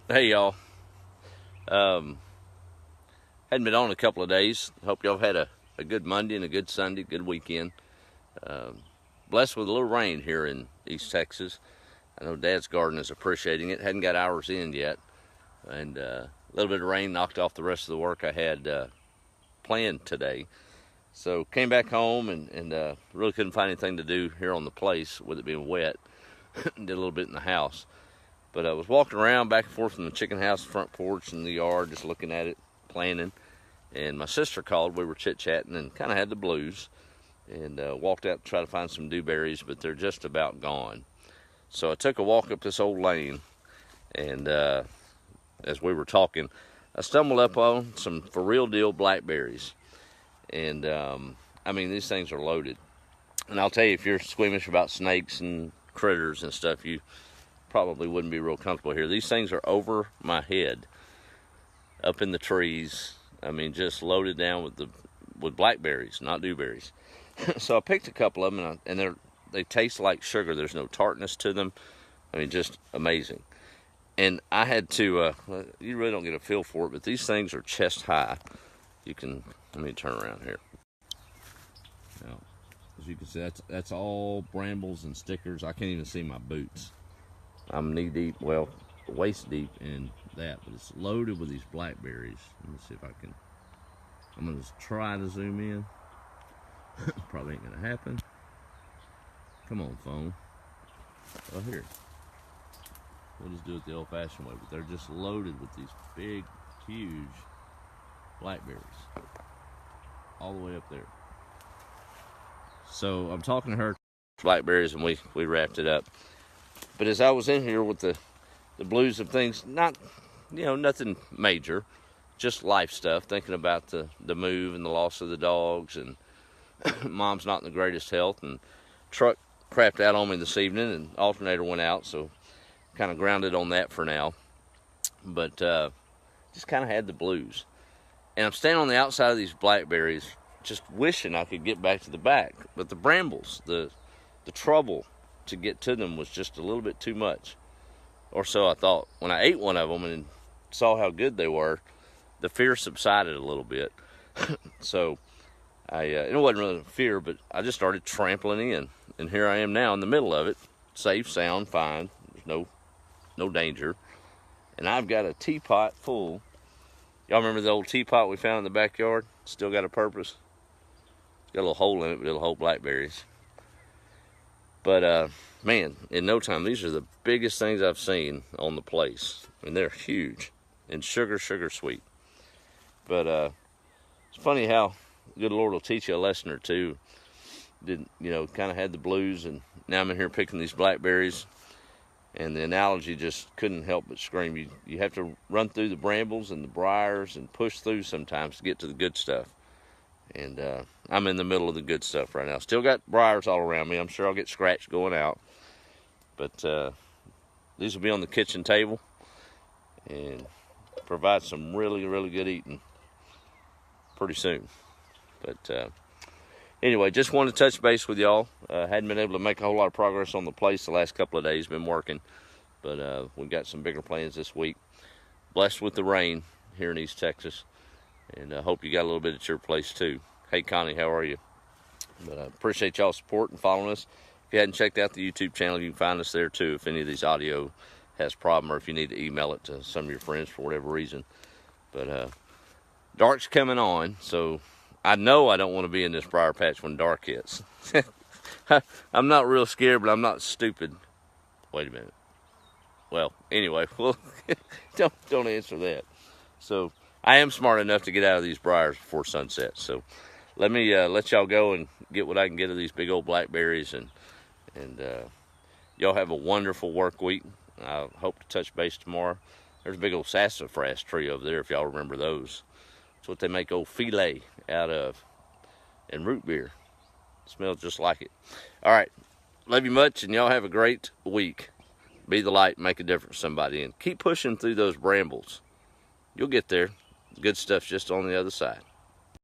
Hey y'all, hadn't been on a couple of days. Hope y'all had a good Monday and a good Sunday, good weekend. Blessed with a little rain here in East Texas. I know Dad's garden is appreciating it. Hadn't got ours in yet, and a little bit of rain knocked off the rest of the work I had planned today. So came back home and really couldn't find anything to do here on the place with it being wet. Did a little bit in the house. But I was walking around back and forth from the chicken house, front porch, and the yard, just looking at it, planning. And my sister called. We were chit-chatting and kind of had the blues. And walked out to try to find some dewberries, but they're just about gone. So I took a walk up this old lane. And as we were talking, I stumbled up on some for real deal blackberries. And I mean, these things are loaded. And I'll tell you, if you're squeamish about snakes and critters and stuff, you probably wouldn't be real comfortable here. These things are over my head, up in the trees. I mean, just loaded down with blackberries, not dewberries. So I picked a couple of them, and they taste like sugar. There's no tartness to them. I mean, just amazing. And I had to. You really don't get a feel for it, but these things are chest high. You can. Let me turn around here. Now, as you can see, that's all brambles and stickers. I can't even see my boots. I'm knee deep, well, waist deep in that, but it's loaded with these blackberries. Let me see if I can. I'm gonna just try to zoom in. Probably ain't gonna happen. Come on, phone. Oh, here. We'll just do it the old-fashioned way, but they're just loaded with these big, huge blackberries, all the way up there. So I'm talking to her blackberries, and we wrapped it up. But as I was in here with the blues of things, not, nothing major, just life stuff, thinking about the move and the loss of the dogs, and Mom's not in the greatest health, and truck crapped out on me this evening, and alternator went out, so kind of grounded on that for now. But just kind of had the blues. And I'm standing on the outside of these blackberries, just wishing I could get back to the back. But the brambles, the trouble to get to them was just a little bit too much, or so I thought. When I ate one of them and saw how good they were, the fear subsided a little bit. So it wasn't really fear, but I just started trampling in, and here I am now in the middle of it, safe, sound, fine. There's no danger, and I've got a teapot full. Y'all remember the old teapot we found in the backyard? Still got a purpose. It's got a little hole in it, but it'll hold blackberries. But, man, in no time, these are the biggest things I've seen on the place. I mean, they're huge and sugar sweet. But it's funny how the good Lord will teach you a lesson or two. Kind of had the blues, and now I'm in here picking these blackberries. And the analogy just couldn't help but scream. You have to run through the brambles and the briars and push through sometimes to get to the good stuff. And I'm in the middle of the good stuff right now. Still got briars all around me. I'm sure I'll get scratched going out. But these will be on the kitchen table and provide some really, really good eating pretty soon. But anyway, just wanted to touch base with y'all. Hadn't been able to make a whole lot of progress on the place the last couple of days. Been working. But we've got some bigger plans this week. Blessed with the rain here in East Texas. And I hope you got a little bit at your place too. Hey Connie, how are you? But I appreciate y'all's support and following us. If you hadn't checked out the YouTube channel, you can find us there too if any of these audio has a problem, or if you need to email it to some of your friends for whatever reason. But dark's coming on, so I know I don't want to be in this briar patch when dark hits. I'm not real scared, but I'm not stupid. Wait a minute. Well, anyway, don't answer that. So I am smart enough to get out of these briars before sunset. So let me let y'all go and get what I can get of these big old blackberries, and y'all have a wonderful work week. I hope to touch base tomorrow. There's a big old sassafras tree over there, if y'all remember those. It's what they make old filet out of, and root beer. It smells just like it. All right, love you much, and y'all have a great week. Be the light, make a difference to somebody, and keep pushing through those brambles. You'll get there. The good stuff's just on the other side.